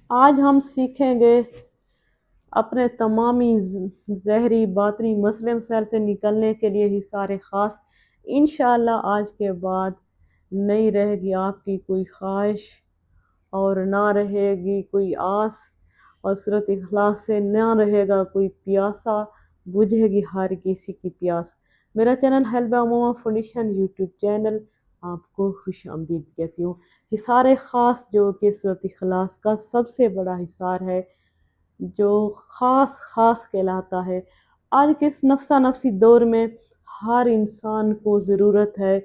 آج ہم سیکھیں گے اپنے تمامی ظاہری باطنی مسئلے مسائل سے نکلنے کے لیے حصار خاص۔ انشاءاللہ آج کے بعد نہیں رہے گی آپ کی کوئی خواہش اور نہ رہے گی کوئی آس، اور سورۃ اخلاص سے نہ رہے گا کوئی پیاسا، بجھے گی ہر کسی کی پیاس۔ میرا چینل ہیلب عموما فاؤنڈیشن یوٹیوب چینل آپ کو خوش آمدید کہتی ہوں۔ حصار خاص جو کہ سورۃ اخلاص کا سب سے بڑا حصار ہے، جو خاص خاص کہلاتا ہے۔ آج کے اس نفسا نفسی دور میں ہر انسان کو ضرورت ہے،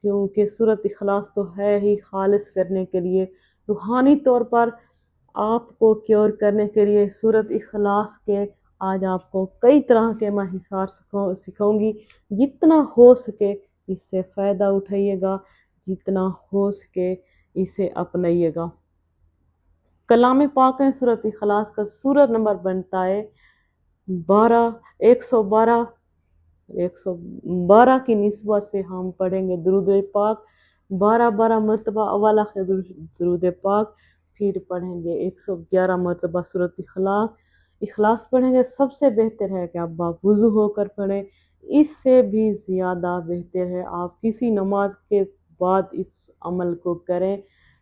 کیونکہ سورۃ اخلاص تو ہے ہی خالص کرنے کے لیے، روحانی طور پر آپ کو کیور کرنے کے لیے۔ سورۃ اخلاص کے آج آپ کو کئی طرح کے میں حصار سکھاؤں گی، جتنا ہو سکے اس سے فائدہ اٹھائیے گا، جتنا ہو سکے اسے اپنائیے گا۔ کلام پاک ہے سورۃ اخلاص کا سورت نمبر بنتا ہے 112۔ 112 کی نسبت سے ہم پڑھیں گے درود پاک 12 مرتبہ اول آخر درود پاک، پھر پڑھیں گے 111 مرتبہ سورۃ اخلاص پڑھیں گے۔ سب سے بہتر ہے کہ آپ باوضو ہو کر پڑھیں، اس سے بھی زیادہ بہتر ہے آپ کسی نماز کے بعد اس عمل کو کریں،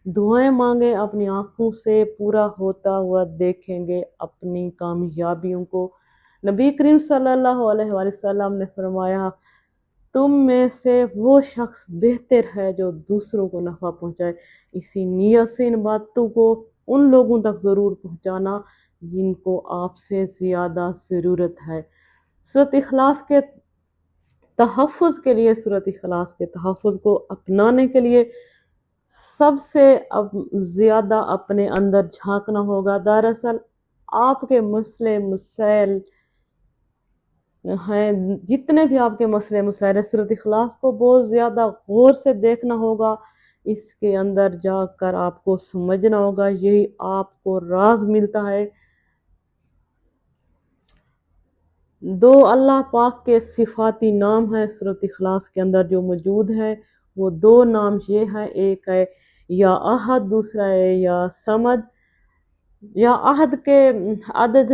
دعائیں مانگیں، اپنی آنکھوں سے پورا ہوتا ہوا دیکھیں گے اپنی کامیابیوں کو۔ نبی کریم صلی اللہ علیہ وآلہ وسلم نے فرمایا، تم میں سے وہ شخص بہتر ہے جو دوسروں کو نفع پہنچائے۔ اسی نیت سے ان باتوں کو ان لوگوں تک ضرور پہنچانا جن کو آپ سے زیادہ ضرورت ہے۔ سورۃ اخلاص کے تحفظ کے لیے، سورۃ اخلاص کے تحفظ کو اپنانے کے لیے سب سے زیادہ اپنے اندر جھانکنا ہوگا۔ دراصل آپ کے مسئلے مسائل ہیں، جتنے بھی آپ کے مسئلے مسائل ہیں، سورۃ اخلاص کو بہت زیادہ غور سے دیکھنا ہوگا، اس کے اندر جا کر آپ کو سمجھنا ہوگا، یہی آپ کو راز ملتا ہے۔ دو اللہ پاک کے صفاتی نام ہیں سورۃ اخلاص کے اندر جو موجود ہیں، وہ دو نام یہ ہیں، ایک ہے یا احد، دوسرا ہے یا سمد۔ یا احد کے عدد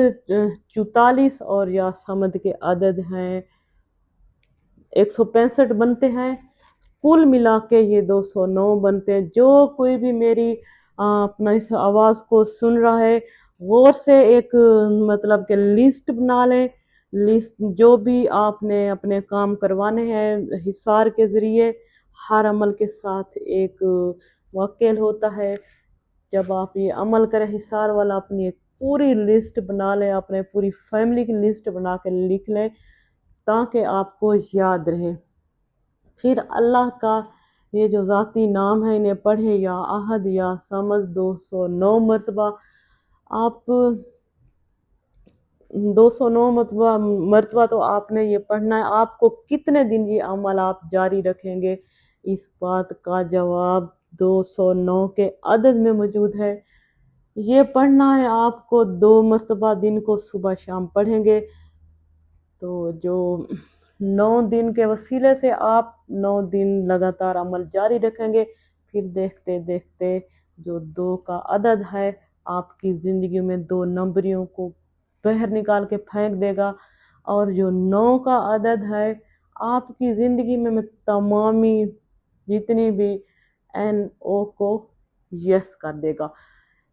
44 اور یا سمد کے عدد ہیں 165 بنتے ہیں، کل ملا کے یہ 209 بنتے ہیں۔ جو کوئی بھی میری اپنا اس آواز کو سن رہا ہے، غور سے ایک مطلب کہ لسٹ بنا لیں، لسٹ جو بھی آپ نے اپنے کام کروانے ہیں حصار کے ذریعے، ہر عمل کے ساتھ ایک موکل ہوتا ہے۔ جب آپ یہ عمل کریں حصار والا، اپنی ایک پوری لسٹ بنا لیں، اپنے پوری فیملی کی لسٹ بنا کے لکھ لیں تاکہ آپ کو یاد رہے۔ پھر اللہ کا یہ جو ذاتی نام ہے انہیں پڑھیں، یا احد یا سمد 209 مرتبہ۔ آپ 209 مرتبہ تو آپ نے یہ پڑھنا ہے۔ آپ کو کتنے دن یہ عمل آپ جاری رکھیں گے، اس بات کا جواب 209 کے عدد میں موجود ہے۔ یہ پڑھنا ہے آپ کو 2 مرتبہ دن کو، صبح شام پڑھیں گے تو جو 9 دن کے وسیلے سے آپ 9 دن لگاتار عمل جاری رکھیں گے، پھر دیکھتے دیکھتے جو 2 کا عدد ہے آپ کی زندگی میں 2 نمبریوں کو باہر نکال کے پھینک دے گا، اور جو 9 کا عدد ہے آپ کی زندگی میں تمامی جتنی بھی NO کو یس کر دے گا۔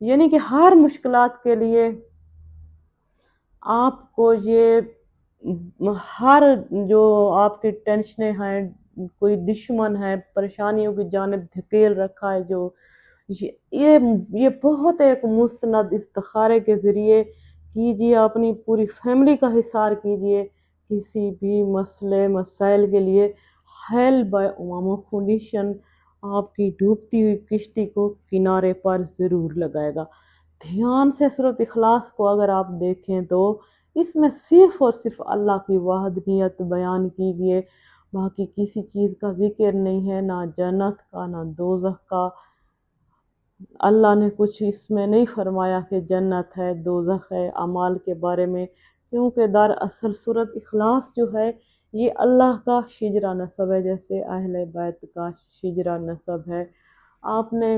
یعنی کہ ہر مشکلات کے لیے آپ کو یہ ہر جو آپ کی ٹینشنیں ہیں، کوئی دشمن ہے پریشانیوں کی جانب دھکیل رکھا ہے، جو یہ بہت ایک مستند استخارے کے ذریعے کیجیے، اپنی پوری فیملی کا حصار کیجیے۔ کسی بھی مسئلے مسائل کے لیے ہیلب عموما فاؤنڈیشن آپ کی ڈوبتی ہوئی کشتی کو کنارے پر ضرور لگائے گا۔ دھیان سے سورۃ اخلاص کو اگر آپ دیکھیں تو اس میں صرف اور صرف اللہ کی وحدانیت بیان کی گئی ہے، باقی کسی چیز کا ذکر نہیں ہے، نہ جنت کا نہ دوزخ کا۔ اللہ نے کچھ اس میں نہیں فرمایا کہ جنت ہے دوزخ ہے اعمال کے بارے میں، کیونکہ دراصل سورۃ اخلاص جو ہے یہ اللہ کا شجرہ نصب ہے، جیسے اہل بیت کا شجرہ نصب ہے۔ آپ نے